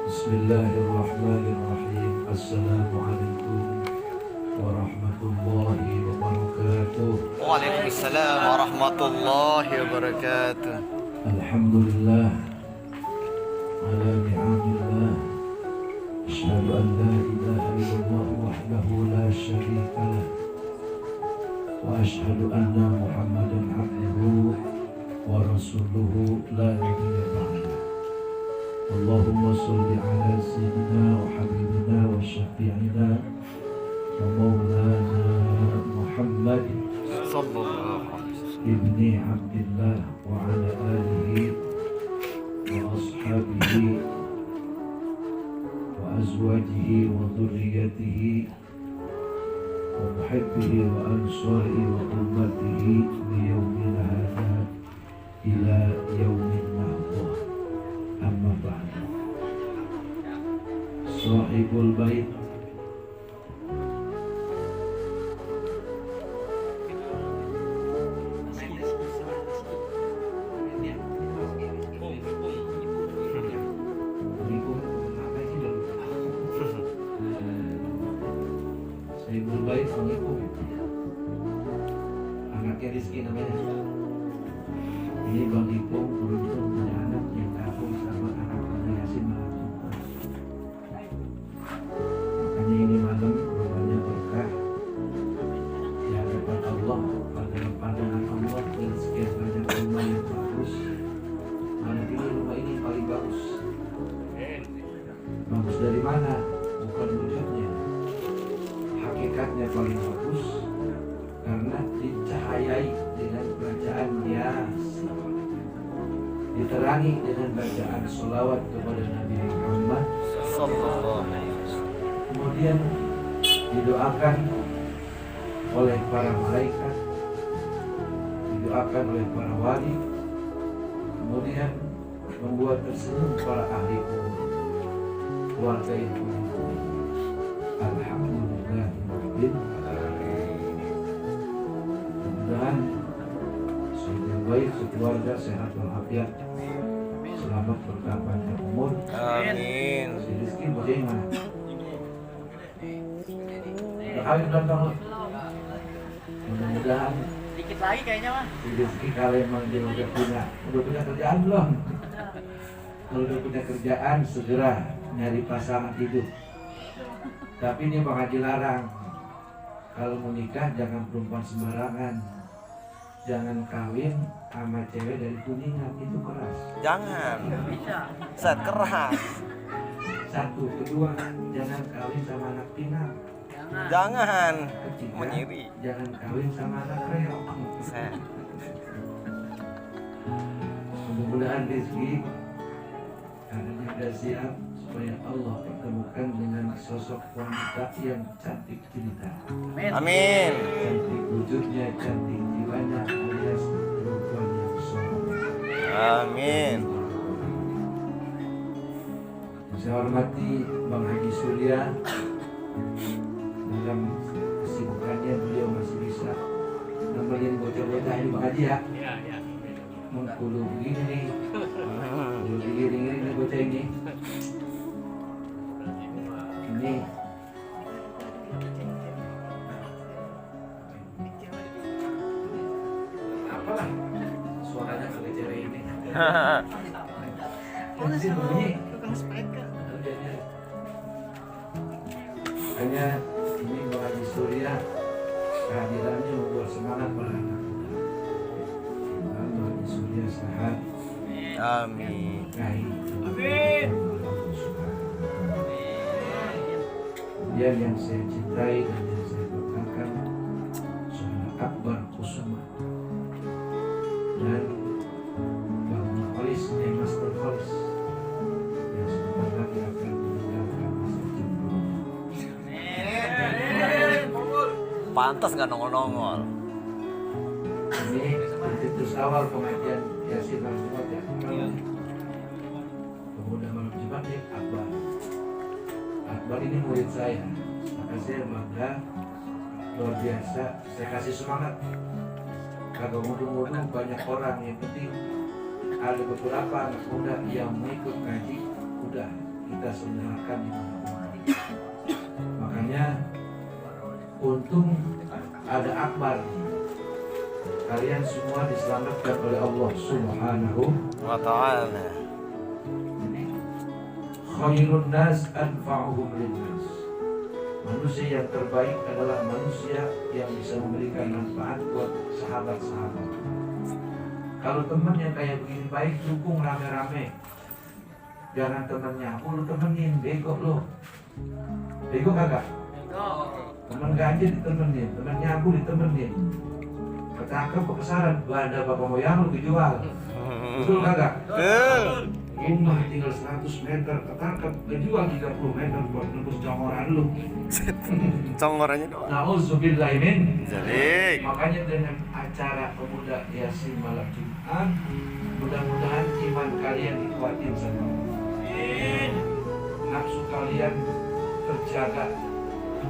Bismillahirrahmanirrahim. Assalamualaikum warahmatullahi wabarakatuh. Waalaikumsalam warahmatullahi wabarakatuh. Alhamdulillah ala ni'amillah. Asyhadu an la ilaha illallah wahdahu la syarika lah. Wa asyhadu anna Muhammadan abduhu wa rasuluhu la nabiyya ba'dah. Allahumma sholli ala sayyidina wa habibina wa syafi'ina wa maulana Muhammad Sallallahu alaihi wasallam. ibni Abdillah wa ala alihi wa ashabihi wa azwajihi wa dhurriyyatihi wa muhibbihi wa ansarihi wa ummatihi li yawmina hadha ila yawmin nahdah. Amma ba'du. Sahibul bait Sahibul bait pengikut anaknya Rizki namanya. Ini Bang Ipung beruntung punya anak yang kagum sama anak-anak Yasin Mahajuta. Makanya ini malam rumahnya berkah di hadapan Allah, pada pandangan Allah, dan sekian banyak rumah yang bagus. Malam ini rumah ini paling bagus. Bagus dari mana? Bukan wujudnya, hakikatnya paling bagus karena dicahayai dengan bacaan Yasin, diterangi dengan bacaan sholawat kepada Nabi Muhammad Sallallahu alaihi wasallam. kemudian didoakan oleh para malaikat, didoakan oleh para wali, kemudian membuat tersenyum para ahli kubur, keluarga yang beriman. Alhamdulillah rabbil alamin. Mudah-mudahan Sayyidul Bait sekeluarga sehat walafiat, selamat berkah panjang umur. Amin. Si Rizki bagaimana? Mana? Udah kawin belum kamu? Mudah-mudahan Dikit lagi kayaknya mah. si Rizki kalau emang dia udah punya kerjaan belum? Kalau udah punya kerjaan segera nyari pasangan hidup. Tapi ini Bang Haji larang, kalau mau nikah jangan perempuan sembarangan, jangan kawin sama cewek dari Kuningan, itu keras. Jangan. Bisa. Set keras. Satu, kedua, jangan kawin sama anak Pinang. Jangan. Jangan Ketiga, menyiri. jangan kawin sama anak reok. Set. Mudah-mudahan rezeki karena dia sudah siap supaya Allah pertemukan dengan sosok wanita yang cantik cerita, Amin. Amin. cantik wujudnya, cantik jiwanya, alias perempuan yang soleh. Amin. Saya hormati Bang Haji Surya, dalam kesibukannya beliau masih bisa nemenin bocah-bocah ini Bang Haji ya. Iya, iya. Mengkulu begini nih, kulu digiring-giring nih bocah ini. Ini apalah suaranya kali cewek ini. Masih bunyi. Tukang speaker. Hanya ini Bang Haji Surya kehadirannya membuat semangat para anak muda. Bang Haji Surya sehat, Amin. baik. Amin. Kemudian yang saya cintai dan yang saya banggakan Saudara Akbar Kusuma dan Bang Kholis, Master Kholis yang sebentar lagi akan meninggalkan masa jomblo. Pantas nggak nongol-nongol. Ini pencetus awal pengajian Yasin Al-Jumat ya. Pemuda malam Jumat ya Akbar. Akbar ini murid saya, maka saya bangga luar biasa. Saya kasih semangat. Kagak mudah-mudah banyak orang, yang penting ada beberapa anak muda yang mengikut ngaji, udah kita selenggarakan di mana-mana. Makanya untung ada akbar. Kalian semua diselamatkan oleh Allah Subhanahu wa ta'ala. Khairun nas anfa'uhum linnas. Manusia yang terbaik adalah manusia yang bisa memberikan manfaat buat sahabat-sahabat. Kalau teman yang kayak begini baik, dukung rame-rame. Jangan temennya aku lu temenin, bego lo. Bego kagak? Temen ganja ditemenin, temennya aku ditemenin. Ketangkep kebesaran, banda bapak moyang lu dijual. Betul kagak? Betul. Rumah tinggal 100 meter, ketangkep dijual 30 meter buat nembus conggoran lu. Conggorannya doang. Nauzubillahi min. Jadi, Makanya dengan acara pemuda Yasin malam Jumat, mudah-mudahan iman kalian dikuatin sama Allah. Nafsu kalian terjaga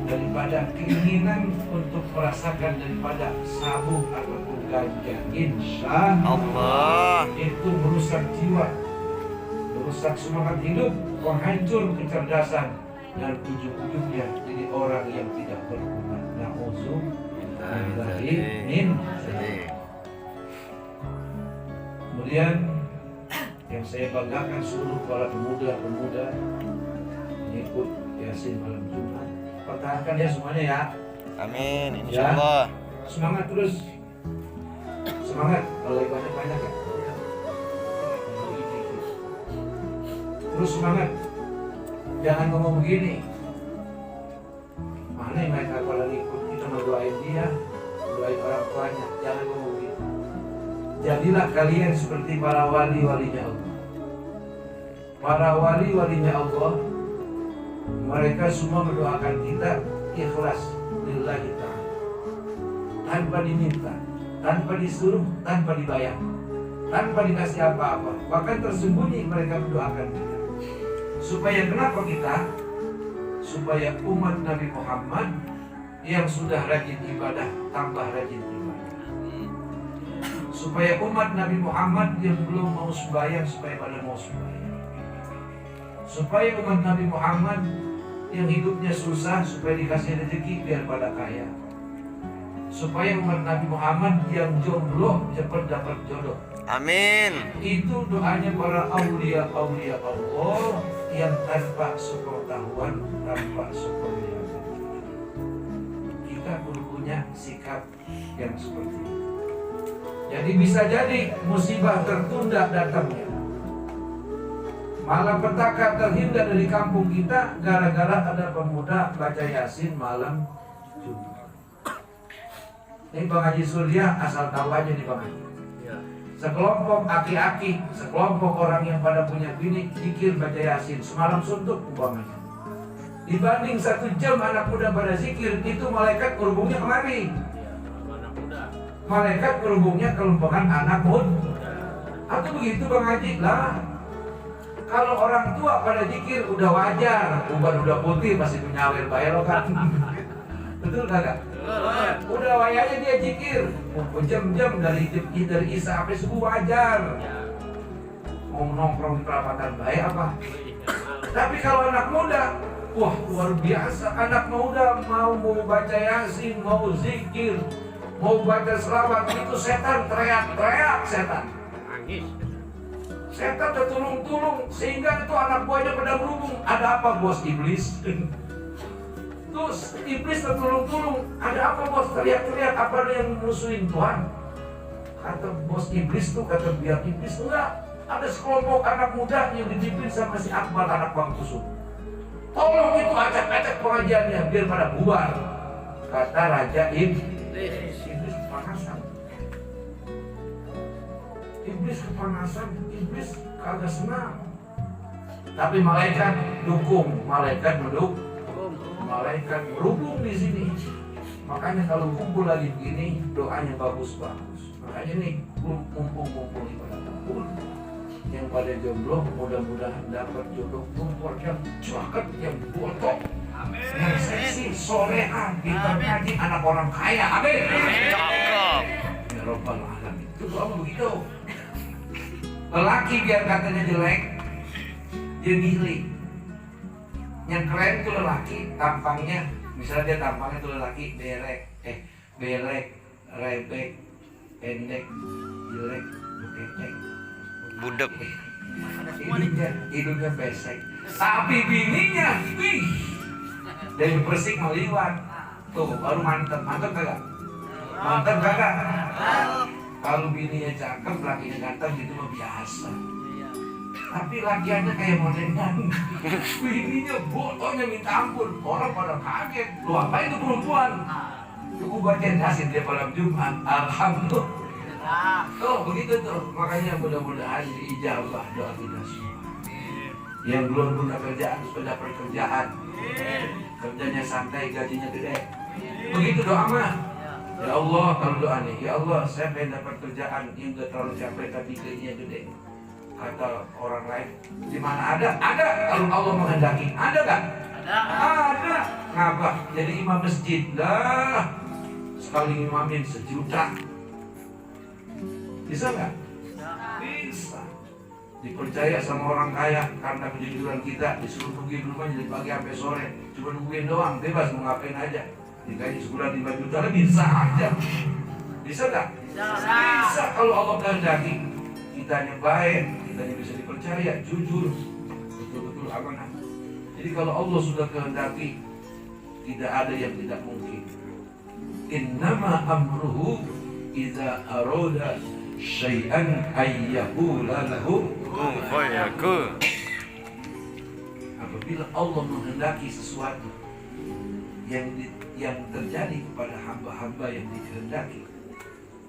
daripada keinginan untuk merasakan daripada sabu ataupun ganja. Insya Allah. itu merusak jiwa, merusak semangat hidup, menghancur kecerdasan, dan ujung-ujungnya jadi orang yang tidak berguna. Nauzubillahi min. Kemudian yang saya banggakan seluruh para pemuda-pemuda mengikut Yasin malam Jumat. Pertahankan ya semuanya ya. Amin, insyaallah. Semangat terus. Semangat. Kalau banyak-banyak ya. Terus semangat. Jangan ngomong begini. Mana yang mereka pada ikut, kita mau doain dia, doain orang tuanya. Jangan ngomong begini. Jadilah kalian seperti para wali-walinya Allah. Para wali-walinya Allah, mereka semua mendoakan kita ikhlas lillahi ta'ala, tanpa diminta, tanpa disuruh, tanpa dibayar, tanpa dikasih apa-apa. Bahkan tersembunyi mereka mendoakan kita. Supaya kenapa kita? Supaya umat Nabi Muhammad yang sudah rajin ibadah tambah rajin ibadah. Supaya umat Nabi Muhammad yang belum mau sembahyang supaya pada mau sembahyang. Supaya umat Nabi Muhammad yang hidupnya susah supaya dikasih rezeki biar pada kaya. Supaya umat Nabi Muhammad yang jomblo cepat dapat jodoh. Amin. Itu doanya para aulia-aulia Allah yang tanpa sepengetahuan, tanpa sepengetahuan. Kita perlu punya sikap yang seperti itu. Jadi bisa jadi musibah tertunda datangnya. Malapetaka terhindar dari kampung kita gara-gara ada pemuda baca Yasin malam Jumat. Ini Bang Haji Surya asal tahu aja nih Bang Haji. Sekelompok aki-aki, sekelompok orang yang pada punya bini zikir baca Yasin semalam suntuk umpamanya. Dibanding 1 jam anak muda pada zikir, itu malaikat berhubungnya kemari. Malaikat berhubungnya ke lembongan anak muda. Atau begitu Bang Haji lah. Kalau orang tua pada zikir udah wajar, uban udah putih masih menyawer bayar kan. Betul kagak? Udah wayanya dia zikir, jam-jam dari Isya sampai subuh wajar. Mau nongkrong di perapatan baik apa? Tapi kalau anak muda, wah luar biasa. Anak muda mau baca Yasin, mau zikir, mau baca selawat, itu setan teriak-teriak setan. Setan tertulung-tulung sehingga itu anak buahnya pada berhubung. Ada apa bos iblis? Terus iblis tertulung-tulung. Ada apa bos? Teriak-teriak. Apa ada yang musuhin Tuhan? Kata bos iblis tuh, kata biar iblis enggak. Ada sekelompok anak muda yang dipimpin sama si Akbar anak Bang Kusum. Tolong itu acak-acak pengajiannya biar pada bubar. Kata Raja Iblis kepanasan. Iblis kepanasan, iblis kagak senang. Tapi malaikat dukung, malaikat mendukung, malaikat berhubung di sini. Makanya kalau kumpul lagi begini, doanya bagus-bagus. Makanya nih kumpul-kumpul ibadah kumpul. Yang pada jomblo mudah-mudahan dapat jodoh perempuan yang cakep, yang botok, yang seksi, soleha, pintar ngaji, anak orang kaya. Amin. Cakep. Ya Rabbal Alamin. Itu doa begitu. Lelaki biar katanya jelek, dia giling. Yang keren itu lelaki, tampangnya, misalnya dia tampangnya itu lelaki belek, rebek, pendek, jelek, buketek, Budek. hidungnya pesek. Tapi bininya, wih, dari Persik mau liwat. Tuh baru mantep kagak? Mantep kagak? Kalau bininya cakep, lakinya ganteng gitu mah biasa. Tapi lakiannya kayak modelan. Bininya botonya minta ampun. Orang pada kaget. Lu apa itu perempuan? Aku bacain hasil dia malam Jumat. Alhamdulillah. Tuh begitu tuh. Makanya mudah-mudahan diijabah doa kita semua. Yang belum punya kerjaan sudah dapat kerjaan. Kerjanya santai, gajinya gede. Begitu doa mah. Ya Allah, kalau doa nih, ya Allah, saya pengen dapat kerjaan yang gak terlalu capek tapi gajinya gede. Kata orang lain, di mana ada? Ada. Kalau Allah menghendaki, ada gak? Ada. Ngapa? Jadi imam masjid lah. Sekali imamin 1 juta. Bisa nggak? Bisa. Dipercaya sama orang kaya karena kejujuran kita, disuruh pergi rumahnya dari pagi sampai sore, cuma nungguin doang, bebas mau ngapain aja. Dikasih sebulan 5 juta, bisa aja. Bisa nggak? Bisa kalau Allah kehendaki. Kitanya baik, kitanya bisa dipercaya, jujur, betul-betul amanah. Jadi kalau Allah sudah kehendaki, tidak ada yang tidak mungkin. Innama amruhu idza arada syai'an ayyaqula lahu Kun fayakun. Apabila Allah menghendaki sesuatu yang terjadi kepada hamba-hamba yang dikehendaki,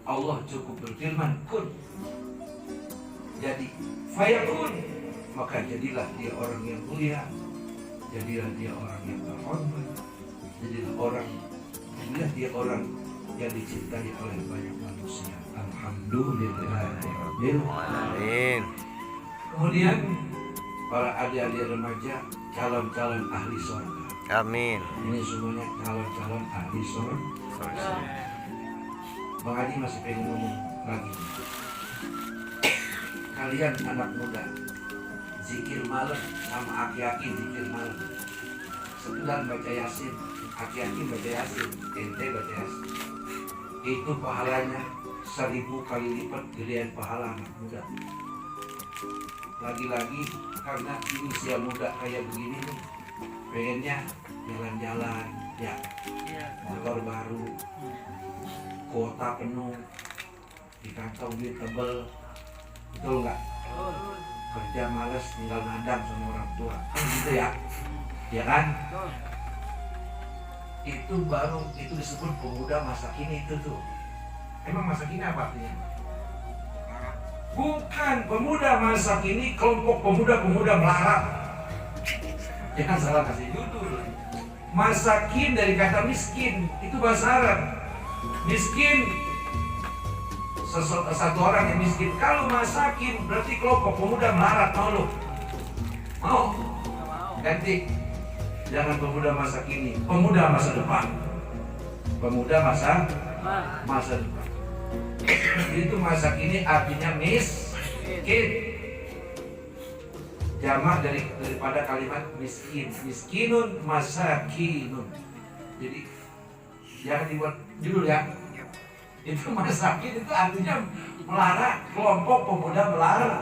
Allah cukup berfirman kun, jadi fayakun, maka jadilah dia orang yang mulia, jadilah dia orang yang terhormat, jadilah dia orang yang dicintai oleh banyak manusia. Alhamdulillah. Amin. Kemudian para adik-adik remaja, calon-calon ahli surga. Amin. Ini semuanya calon-calon ahli surga. Bang Haji masih pengen ngomong lagi. Kalian anak muda, zikir malam sama aki-aki zikir malam. Setelah baca yasin, aki-aki baca yasin, ente baca yasin. Itu pahalanya 1000 kali lipat gedean pahala anak muda. Lagi-lagi karena ini usia muda kayak begini nih, pengennya jalan-jalan, ya, motor baru, kuota penuh, di kantong duit tebel, betul nggak? Kerja males, tinggal nandang sama orang tua, kan gitu ya, ya kan? Itu baru, itu disebut pemuda masa kini itu tuh. Emang masa kini apa artinya? Bukan, pemuda masa kini kelompok pemuda-pemuda melarat. Jangan salah kasih judul. Masakin dari kata miskin, itu bahasa Arab. Miskin, satu orang yang miskin. Kalau masakin berarti kelompok pemuda melarat. Mau lu? Mau? Ganti. Jangan pemuda masa kini, pemuda masa depan. Pemuda masa depan. Itu masa kini artinya miskin. Jamak daripada kalimat miskin. Miskinun masakinun. Jadi jangan dibuat judul ya. Itu masakin itu artinya melarat, kelompok pemuda melarat.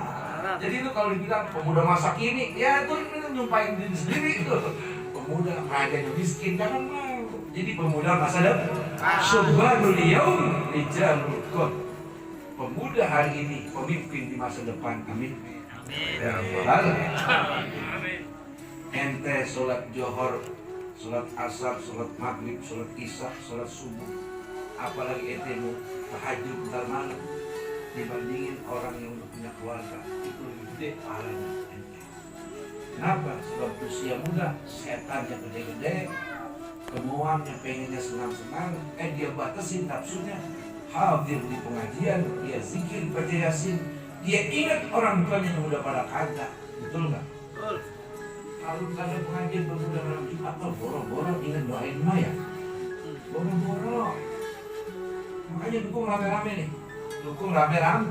Jadi itu kalau dibilang pemuda masa kini, ya itu nyumpahin diri sendiri itu. Pemuda rajanya miskin, jangan mau. Jadi pemuda masa depan. Subhanul yaum rijalul qad. Pemuda hari ini pemimpin di masa depan. Amin. Ya Allah. Ente sholat johor, sholat asar, sholat maghrib, sholat isya, sholat subuh, apalagi ente mau tahajud bentar malam, dibandingin orang yang punya keluarga, itu lebih gede pahalanya ente. Kenapa? Sebab usia muda, setannya gede-gede, kemuannya pengennya senang-senang, dia batasin nafsunya, hadir di pengajian, dia zikir, baca yasin, dia ingat orang tuanya yang udah pada kagak, betul nggak? Betul. Kalau misalnya pengajian pemuda malam Jumat, boro-boro ingat doain mah ya, boro-boro. Makanya dukung rame-rame nih, dukung rame-rame.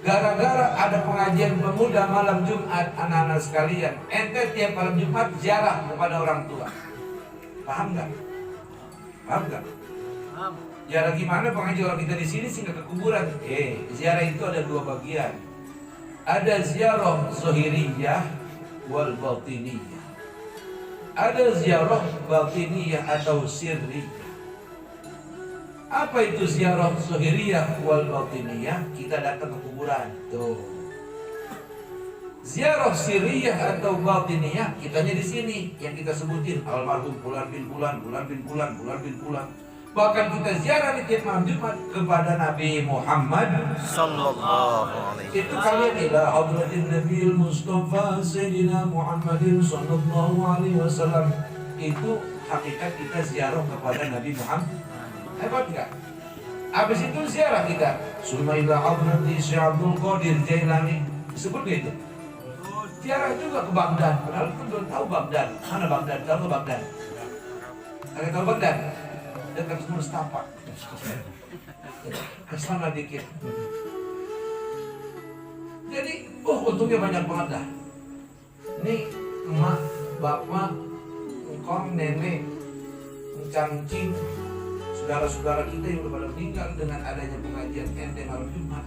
Gara-gara ada pengajian pemuda malam Jumat, anak-anak sekalian, ente tiap malam Jumat ziarah kepada orang tua. Paham nggak? Paham nggak? Paham. Ziarah gimana pengajian orang kita di sini sih nggak ke kuburan? Ziarah itu ada dua bagian. Ada ziarah zahiriyah wal batiniyah. Ada ziarah batiniyah atau sirriyah. Apa itu ziarah zahiriyah wal batiniyah? Kita datang ke kuburan. Tuh. Ziarah sirriyah atau batiniyah kitanya di sini yang kita sebutin almarhum fulan bin fulan, fulan bin fulan, fulan bin fulan. Bahkan kita ziarah di tiap malam Jumat kepada Nabi Muhammad Sallallahu alaihi itu kalian ila hadratin Nabiul Mustafa Sayyidina Muhammadin sallallahu alaihi wasallam. Itu hakikat kita ziarah kepada Nabi Muhammad. Hebat enggak? Habis itu ziarah kita summa ila hadrati Syekh Abdul Qadir Jailani. Disebut gitu. Ziarah juga ke Baghdad. Padahal kita belum tahu Baghdad. Mana Baghdad? Tahu ke Baghdad? Kalian tahu Baghdad? Dekat Mustafa. Kesana dikit. Jadi, untungnya banyak banget dah. Ini emak, bapak, engkong, nenek, cangcing, saudara-saudara kita yang udah pada meninggal dengan adanya pengajian ente malam Jumat.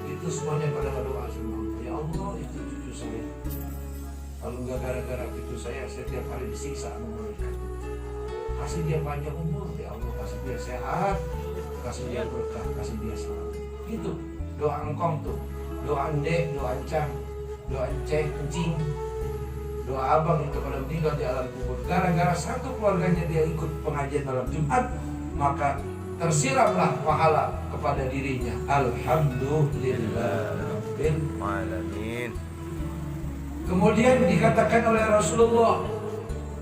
Itu semuanya pada berdoa semua. Ya Allah, itu cucu saya. Kalau nggak gara-gara cucu saya setiap hari disiksa sama mereka. Kasih dia panjang umur, ya Allah, kasih dia sehat, kasih dia berkah, kasih dia selamat. Gitu, doa engkong tuh, doa ende, doa encang, doa encing, doa abang itu kalau meninggal di alam kubur. Gara-gara satu keluarganya dia ikut pengajian malam Jumat, maka tersiramlah pahala kepada dirinya. Alhamdulillah. alamin. Kemudian dikatakan oleh Rasulullah,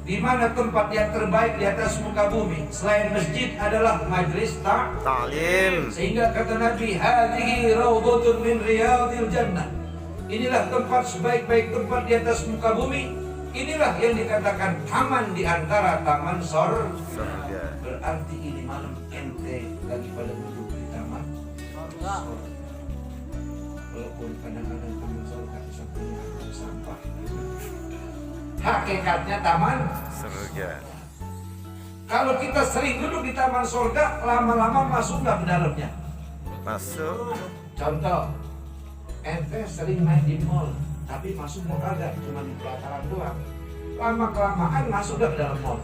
di mana tempat yang terbaik di atas muka bumi selain masjid adalah majlis Ta'lim. sehingga kata Nabi, hadhihi raudhatun min riyadil jannah. Inilah tempat sebaik-baik tempat di atas muka bumi. Inilah yang dikatakan taman di antara taman Surga. Berarti ini malam ente lagi pada duduk di taman surga. Walaupun kadang-kadang taman surga sampingnya ada sampah. Hakikatnya taman Surga. Kalau kita sering duduk di taman surga, lama-lama masuk nggak ke dalamnya? Masuk. Contoh, ente sering main di mall, tapi masuk mau kagak, cuma di pelataran doang. Lama-kelamaan masuk nggak ke dalam mall?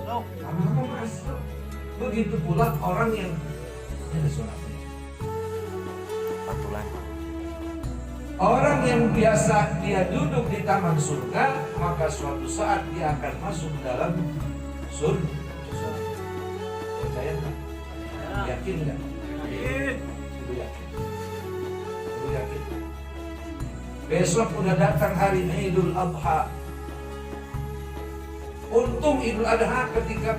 Lama-lama masuk. Begitu pula orang yang ada suratnya. Patulan. Orang yang biasa dia duduk di taman surga, maka suatu saat dia akan masuk ke dalam surga. Percaya nggak? Yakin nggak? Ibu yakin. Ibu yakin. Besok udah datang hari Idul Adha. Untung Idul Adha ketika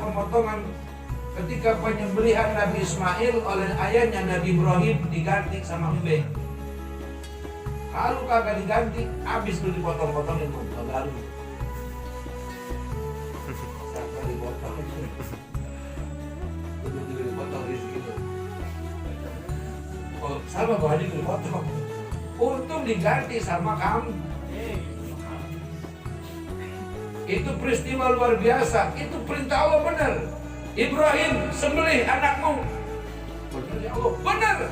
penyembelihan Nabi Ismail oleh ayahnya Nabi Ibrahim diganti sama Mbah. Kalau kagak diganti, habis lu dipotong-potongin tuh, baru. Sampai dipotong. Udah dipotong rezeki tuh. Oh, sama Pak Haji dipotong. Untung diganti sama kamu. Itu peristiwa luar biasa. Itu perintah Allah benar. Ibrahim, sembelih anakmu. Benar ya Allah, benar.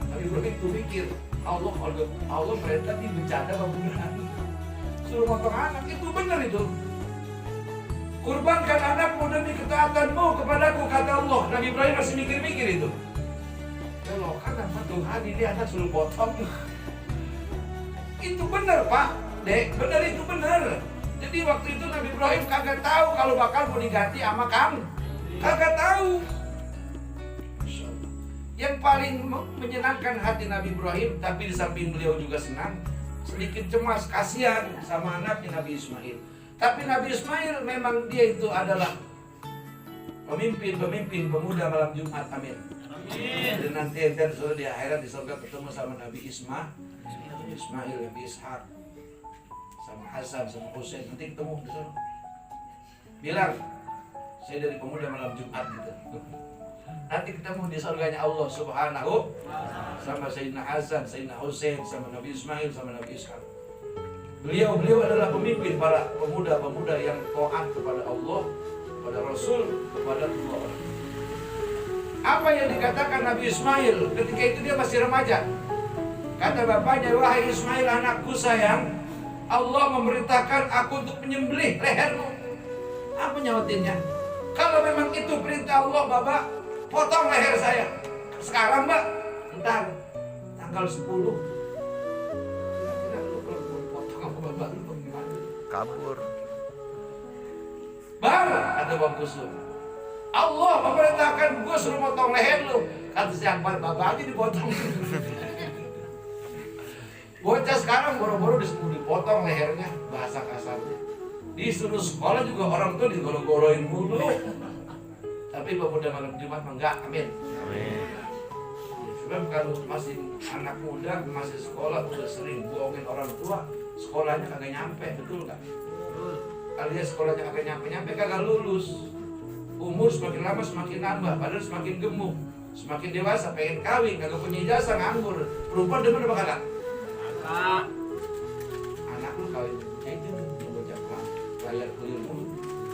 Tapi Ibrahim tuh mikir, Allah perintah di bencana beneran. Suruh potong anak, itu benar itu. Kurbankan anakmu demi ketaatanmu kepadaku, kata Allah. Nabi Ibrahim masih mikir-mikir itu. Kalau kan apa Tuhan ini anak suruh potong. Itu benar Pak, Dek, benar itu benar. Jadi waktu itu Nabi Ibrahim kagak tahu kalau bakal mau diganti sama kamu. Kagak tahu. Yang paling menyenangkan hati Nabi Ibrahim, tapi di samping beliau juga senang, sedikit cemas, kasihan sama anaknya Nabi Ismail. Tapi Nabi Ismail memang dia itu adalah pemimpin pemuda malam Jumat, amin. Dan nanti ente sudah di akhirat di surga ketemu sama Nabi Ismail, Nabi Ishak, sama Hasan, sama Husain, nanti ketemu di sana. Bilang, saya dari pemuda malam Jumat gitu. Nanti ketemu di surganya Allah Subhanahu sama Sayyidina Hasan, Sayyidina Husain, sama Nabi Ismail, sama Nabi Ishaq. Beliau adalah pemimpin para pemuda-pemuda yang taat kepada Allah, kepada Rasul, kepada kedua orang. Apa yang dikatakan Nabi Ismail ketika itu dia masih remaja? Kata bapaknya, wahai Ismail anakku sayang, Allah memerintahkan aku untuk menyembelih lehermu. Apa nyawatinnya? Kalau memang itu perintah Allah, Bapak, potong leher saya. Sekarang, Mbak, ntar tanggal 10. Kira-kira lu kalau potong sama Bapak lu bagaimana? Kabur. Bang, kata Bang Kusum, Allah memerintahkan gue suruh potong leher lu. Kata si Akbar, Bapak aja dipotong. Bocah sekarang boro-boro disuruh dipotong lehernya, bahasa kasarnya. Disuruh sekolah juga orang tua digoro-goroin mulu. Tapi pemuda malam Jumat enggak, amin. Amin. Sebab kalau masih anak muda, masih sekolah, udah sering bohongin orang tua, sekolahnya kagak nyampe, betul nggak? Alias sekolahnya kagak nyampe, kagak lulus. Umur semakin lama semakin nambah, padahal semakin gemuk, semakin dewasa, pengen kawin, kagak punya ijazah, nganggur. Perempuan demen apa kagak? Anak lu kawin, itu bocah layar kuliah mulu,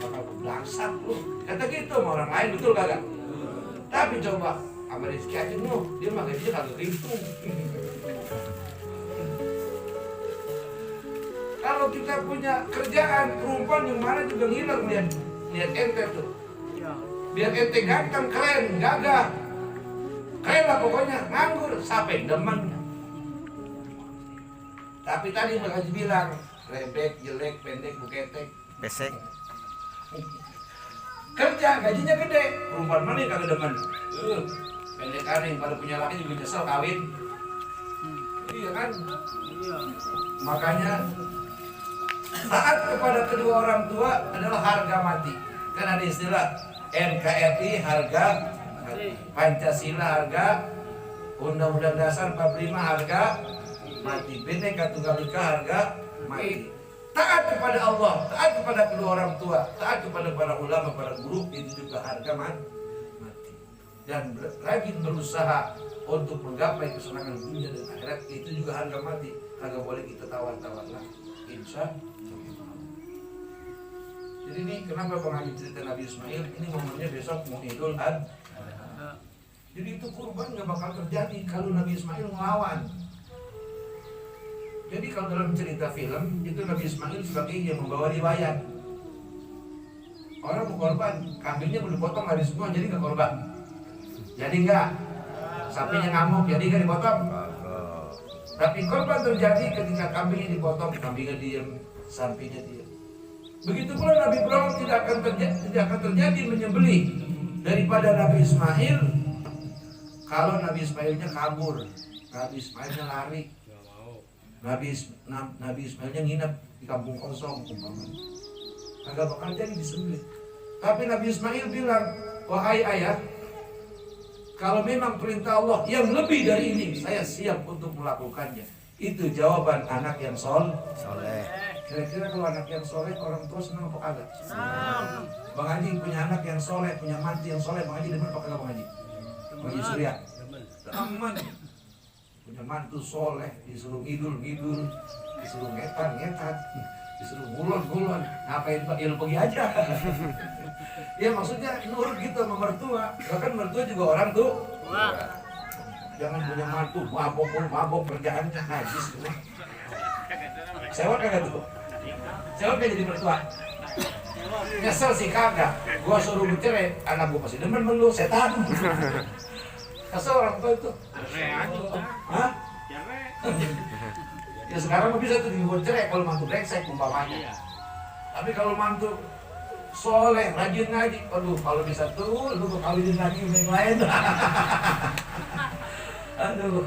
bakal bangsat lu. Kata gitu sama orang lain, betul kagak? Tapi coba sama Rizky aja nuh, dia mah gajinya kagak hitung. Kalau kita punya kerjaan, perempuan yang mana juga ngiler lihat ente tuh. Biar ente ganteng, keren, gagah, keren lah pokoknya, nganggur, sampai demen. Tapi tadi Mbak Haji bilang, rebek, jelek, pendek, buketek. Besek. Kerja, gajinya gede, perempuan mana yang kagak demen? Pendek aneh, pada punya laki juga nyesel kawin. Iya kan? Makanya taat kepada kedua orang tua adalah harga mati. Kan ada istilah NKRI harga mati, Pancasila harga, Undang-Undang Dasar 45 harga mati, Bhinneka Tunggal Ika harga mati. Taat kepada Allah, taat kepada kedua orang tua, taat kepada para ulama, para guru, itu juga harga mati. Dan rajin berusaha untuk menggapai kesenangan dunia dan akhirat, itu juga harga mati. Kagak boleh kita tawar-tawar lah. Insya Allah. Jadi ini kenapa Bang Haji cerita Nabi Ismail? Ini momennya besok mau Idul Adha. Jadi itu kurban nggak bakal terjadi kalau Nabi Ismail melawan. Jadi kalau dalam cerita film itu Nabi Ismail sebagai yang membawa riwayat. Orang mau korban, kambingnya belum dipotong hari semua, jadi nggak korban. Jadi nggak, sapinya ngamuk, jadi nggak dipotong. Tapi korban terjadi ketika kambingnya dipotong, kambingnya diem, sapinya diem. Begitu pula Nabi Ibrahim tidak akan terjadi menyembelih daripada Nabi Ismail kalau Nabi Ismailnya kabur, Nabi Ismailnya lari, Nabi Ismailnya nginep di kampung kosong umpamanya. Agak bakal jadi disembelih. Tapi Nabi Ismail bilang, wahai ayah, kalau memang perintah Allah yang lebih dari ini, saya siap untuk melakukannya. Itu jawaban anak yang soleh. Kira-kira kalau anak yang soleh, orang tua senang apa kagak? Senang. Bang Haji punya anak yang soleh, punya mantu yang soleh, Bang Haji demen apa kagak Bang Haji? Bang Haji Surya? Demen. Punya mantu soleh, disuruh ngidul, disuruh ngetat, disuruh ngulon, ngapain ya lu pergi aja. Ya maksudnya nurut gitu sama mertua. Bahkan mertua juga orang tuh. Jangan punya mantu mabok kerjaannya najis gitu. Sewa kagak tuh? Sewa kagak jadi mertua? Nyesel sih kagak. Gua suruh bercerai, anak gua masih demen lu, setan. Kesel orang tua itu. Hah? Ya sekarang mah bisa tuh dibuat cerai kalau mantu brengsek umpamanya. Tapi kalau mantu soleh, rajin ngaji, aduh kalau bisa tuh lu kawinin lagi sama yang lain. Aduh,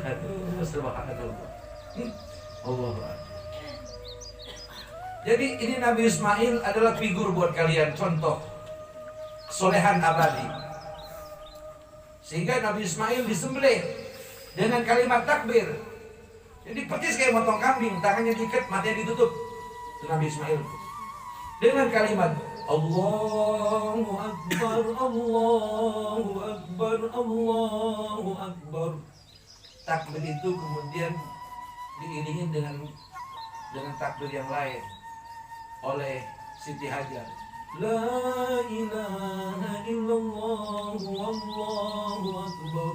subhanallah. Allah. Jadi ini Nabi Ismail adalah figur buat kalian, contoh kesolehan abadi. Sehingga Nabi Ismail disembelih dengan kalimat takbir. Jadi persis kayak motong kambing, tangannya diikat, matanya ditutup. Itu Nabi Ismail. dengan kalimat Allahu Akbar, Allahu Akbar, Allahu Akbar. Takbir itu kemudian diiringi dengan takbir yang lain oleh Siti Hajar. La ilaha illallah wallahu akbar.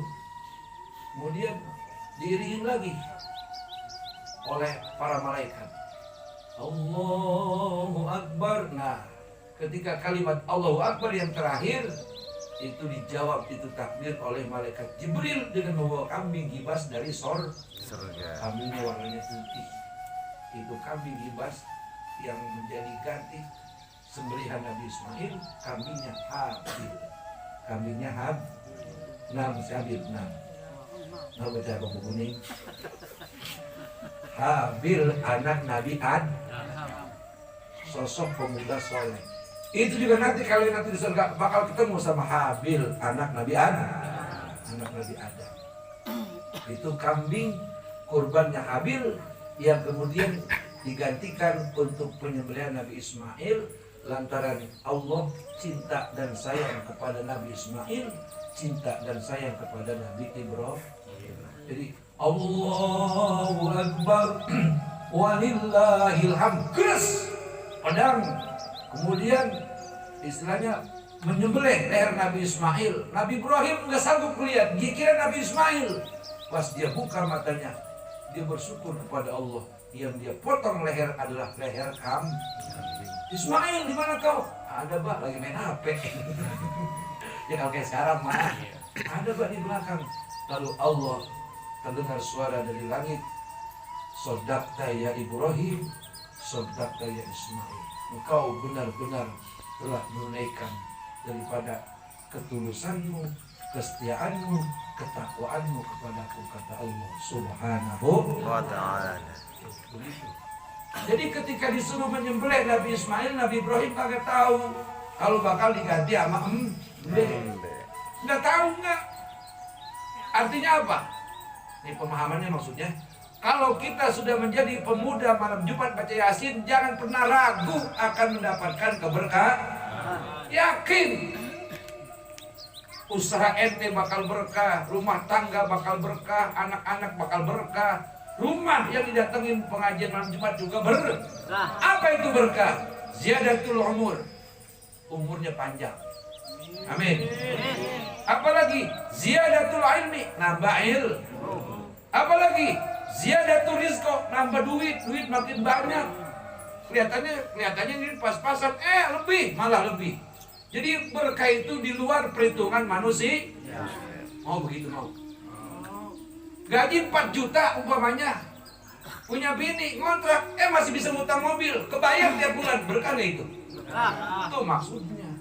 Kemudian diiringi lagi oleh para malaikat. Allahu Akbar. Nah, ketika kalimat Allahu Akbar yang terakhir itu dijawab itu takbir oleh malaikat Jibril dengan membawa kambing gibas dari surga. Kambingnya warnanya putih. Itu kambing gibas yang menjadi ganti sembelihan Nabi Ismail. Kambingnya Habil. Kambingnya Habil. Nah, baca buku kuning. Habil anak Nabi Adam, sosok pemuda soleh. Itu juga nanti kalau nanti di surga bakal ketemu sama Habil anak Nabi Adam. Itu kambing kurbannya Habil yang kemudian digantikan untuk penyembelihan Nabi Ismail lantaran Allah cinta dan sayang kepada Nabi Ismail, cinta dan sayang kepada Nabi Ibrahim. Jadi Allahu Akbar walillahil hamd. Keras pedang. Kemudian istilahnya menyembelih leher Nabi Ismail. Nabi Ibrahim nggak sanggup melihat, dia kira Nabi Ismail. Pas dia buka matanya, dia bersyukur kepada Allah. Yang dia potong leher adalah leher kambing. Ismail, di mana kau? Ada Pak, lagi main HP. Ya kalau kayak sekarang mah ada Pak di belakang. Lalu Allah terdengar suara dari langit. Sodakta ya Ibrahim, sodakta ya Ismail. Engkau benar-benar telah menunaikan daripada ketulusanmu, kesetiaanmu, ketakwaanmu kepadaku, kata Allah Subhanahu wa ta'ala. Begitu. Jadi ketika disuruh menyembelih Nabi Ismail, Nabi Ibrahim kagak tahu kalau bakal diganti sama nggak tahu nggak. Artinya apa? Ini pemahamannya maksudnya. Kalau kita sudah menjadi pemuda malam Jumat baca Yasin, jangan pernah ragu akan mendapatkan keberkahan. Yakin. Usaha ente bakal berkah, rumah tangga bakal berkah, anak-anak bakal berkah. Rumah yang didatengin pengajian malam Jumat juga berkah. Apa itu berkah? Ziyadatul umur. Umurnya panjang. Amin. Apalagi ziyadatul ilmi, nambah ilmu. Apalagi ziyadatul rizqo, nambah duit makin banyak. Kelihatannya ini pas-pasan, malah lebih. Jadi berkah itu di luar perhitungan manusia. Mau begitu mau. Gaji 4 juta umpamanya, punya bini ngontrak, masih bisa ngutang mobil, kebayar tiap bulan, berkah nggak itu? Itu maksudnya.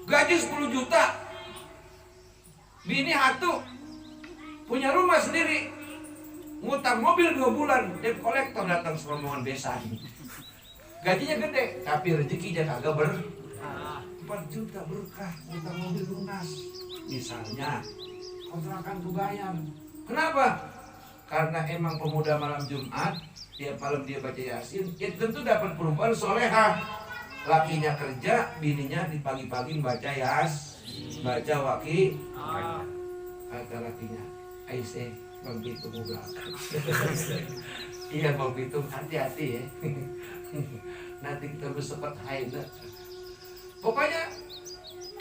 Gaji 10 juta, bini hatu, punya rumah sendiri, ngutang mobil 2 bulan, debt collector datang serombongan besan. Gajinya gede, tapi rezekinya kagak 4 juta berkah, ngutang mobil lunas, misalnya. Kontrakan kebayar. Kenapa? Karena emang pemuda malam Jumat, tiap malam dia baca Yasin, ya tentu dapat perempuan solehah. Lakinya kerja, bininya di pagi-pagi baca baca waki. Kata lakinya, Aisyah, Bang Pitung belakang. Iya Bang Pitung, hati-hati ya. Nanti kita bersempat haid. Pokoknya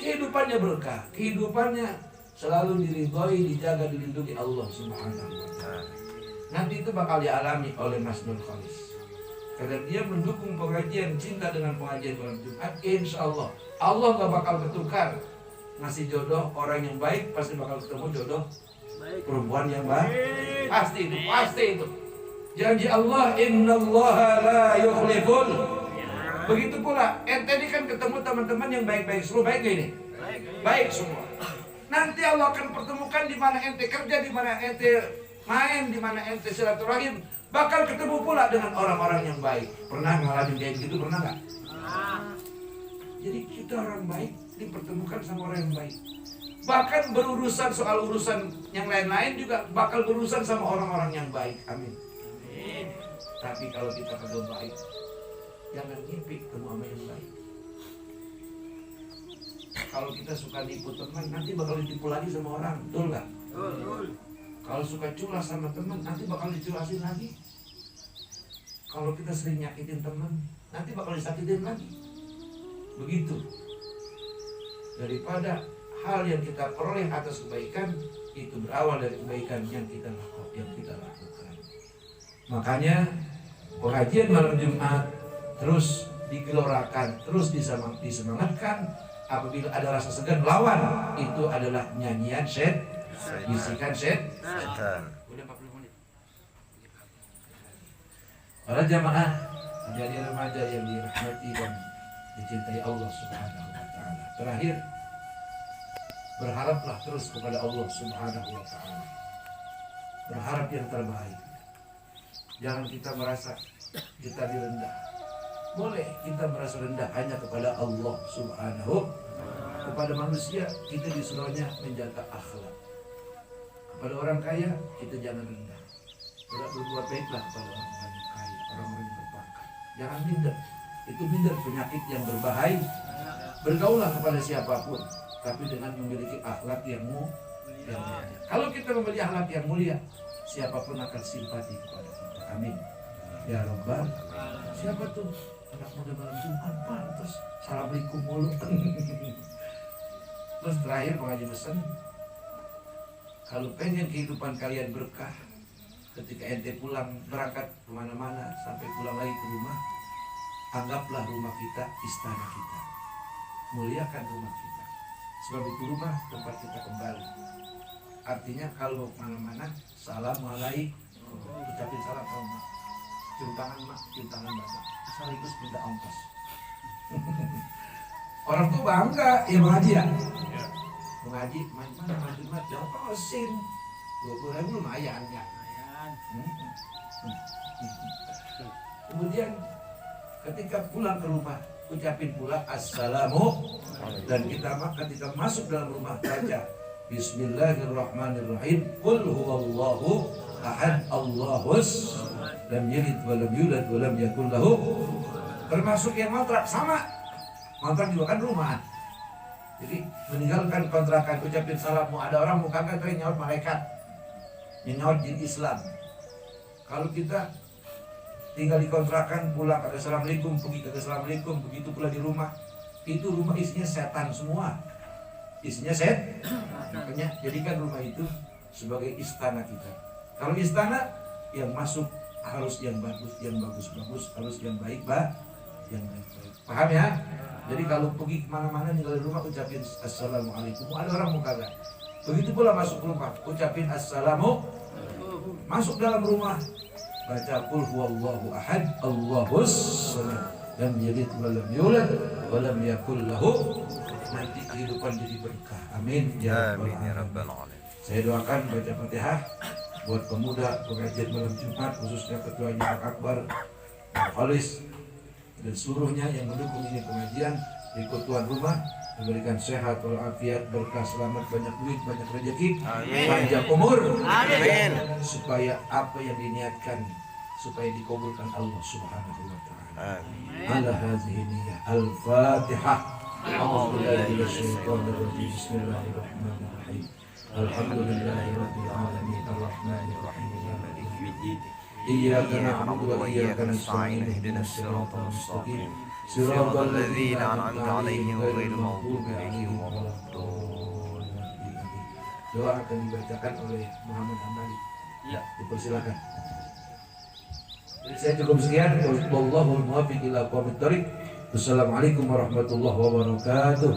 kehidupannya berkah, kehidupannya selalu diridhoi, dijaga, dilindungi Allah Subhanahu wa ta'ala. Nanti itu bakal dialami oleh Mas Nur Khalis. Karena dia mendukung pengajian, cinta dengan pengajian malam Jumat, insya Allah gak bakal ketukar ngasih jodoh orang yang baik, pasti bakal ketemu jodoh perempuan yang baik. Pasti itu. Janji Allah, innallaha la yukhliful. Begitu pula, ente ini kan ketemu teman-teman yang baik-baik, semua baik gak ini? Baik semua. Nanti Allah akan pertemukan di mana ente kerja, di mana ente main, di mana ente silaturahim, bakal ketemu pula dengan orang-orang yang baik. Pernah ngalamin kayak gitu, pernah nggak? Jadi kita orang baik dipertemukan sama orang yang baik. Bahkan berurusan soal urusan yang lain-lain juga bakal berurusan sama orang-orang yang baik. Amin. Tapi kalau kita kagak baik, jangan ngimpi ketemu sama yang baik. Kalau kita suka nipu teman, nanti bakal ditipu lagi sama orang, betul nggak? Kalau suka culas sama teman, nanti bakal diculasin lagi. Kalau kita sering nyakitin teman, nanti bakal disakitin lagi. Begitu. Daripada hal yang kita peroleh atas kebaikan, itu berawal dari kebaikan yang kita lakukan. Makanya pengajian malam Jumat terus digelorakan, terus disemangatkan. Apabila ada rasa segan, lawan. Itu adalah nyanyian bisikan setan. Udah 40 menit. Para jamaah menjadi remaja yang dirahmati dan dicintai Allah Subhanahu wa taala. Terakhir, berharaplah terus kepada Allah Subhanahu wa taala. Berharap yang terbaik. Jangan kita merasa kita direndah. Boleh kita merasa rendah hanya kepada Allah Subhanahu. Kepada manusia kita disuruhnya menjaga akhlak. Kepada orang kaya kita jangan rendah. Berbuat baiklah kepada orang kaya, orang-orang yang berpangkat. Jangan minder. Itu minder penyakit yang berbahaya. Bergaulah kepada siapapun, tapi dengan memiliki akhlak yang mulia. Kalau kita memiliki akhlak yang mulia, siapapun akan simpati kepada kita. Amin. Ya Rabbal. Siapa tuh? Anak muda malam Jumat, pantas. Assalamualaikum mulu. Terus terakhir pengaji pesan, kalau pengen kehidupan kalian berkah, ketika ente pulang berangkat kemana-mana sampai pulang lagi ke rumah, anggaplah rumah kita istana kita. Muliakan rumah kita, sebab itu rumah tempat kita kembali. Artinya kalau mau kemana-mana, assalamualaikum, ucapin salam sama mak, cium tangan mak, cium tangan bapak, sekaligus minta ongkos. Orang tuh bangga ya mengaji ya. Mengaji mana mat jangan ongkosin 20.000 lumayan ya. Kemudian ketika pulang ke rumah, ucapin pula assalamu, dan kita ketika masuk dalam rumah baca bismillahirrahmanirrahim, qul huwallahu ahad allahus lam yalid wa lam yulad wa lam yakul lahu. Termasuk yang kontrak sama, kontrak juga kan rumah. Jadi meninggalkan kontrakan, ucapin salamu. Ada orang mau kagak tapi nyaut malaikat, nyaut jin Islam. Kalau kita tinggal di kontrakan, pulang kagak assalamualaikum, pergi kagak assalamualaikum, begitu pula di rumah, itu rumah isinya setan semua, isinya makanya jadikan rumah itu sebagai istana kita. Kalau istana, yang masuk harus yang bagus, harus yang baik, yang baik. Paham ya? Jadi kalau pergi kemana-mana tinggal di rumah, ucapin assalamualaikum. Ada orang mau kagak, begitu pula masuk rumah, ucapin assalamu. Masuk dalam rumah, baca qul huwallahu ahad allahus samad lam yalid wa lam yulad wa lam yakul lahu. Nanti kehidupan jadi berkah. Amin ya rabbal alamin. Saya doakan baca Fatihah buat pemuda pengajian malam Jumat, khususnya ketuanya Pak Akbar, Pak Khalis, dan seluruhnya yang mendukung ini pengajian, ikut tuan rumah, memberikan sehat walafiat, berkah, selamat, banyak duit, banyak rezeki, panjang umur. Amin. Supaya apa yang diniatkan supaya dikabulkan Allah Subhanahu wa taala. Ala hadhihi niyyah. Al-Fatihah. A'udzubillahi minasyaitonir rajim. Bismillahirrahmanirrahim. Alhamdulillahirabbil alamin arrahmanir rahim maliki yaumiddin. Iyyaka na'budu wa iyyaka nasta'in ihdinas siratal mustaqim. Siratal ladzina an'amta 'alaihim ghairil maghdubi 'alaihim waladdallin. Doa akan dibacakan oleh Muhammad Hambali. Ya, dipersilakan. Saya cukup sekian. Wallahul muwaffiq ila aqwamit thoriq. Wassalamualaikum warahmatullahi wabarakatuh.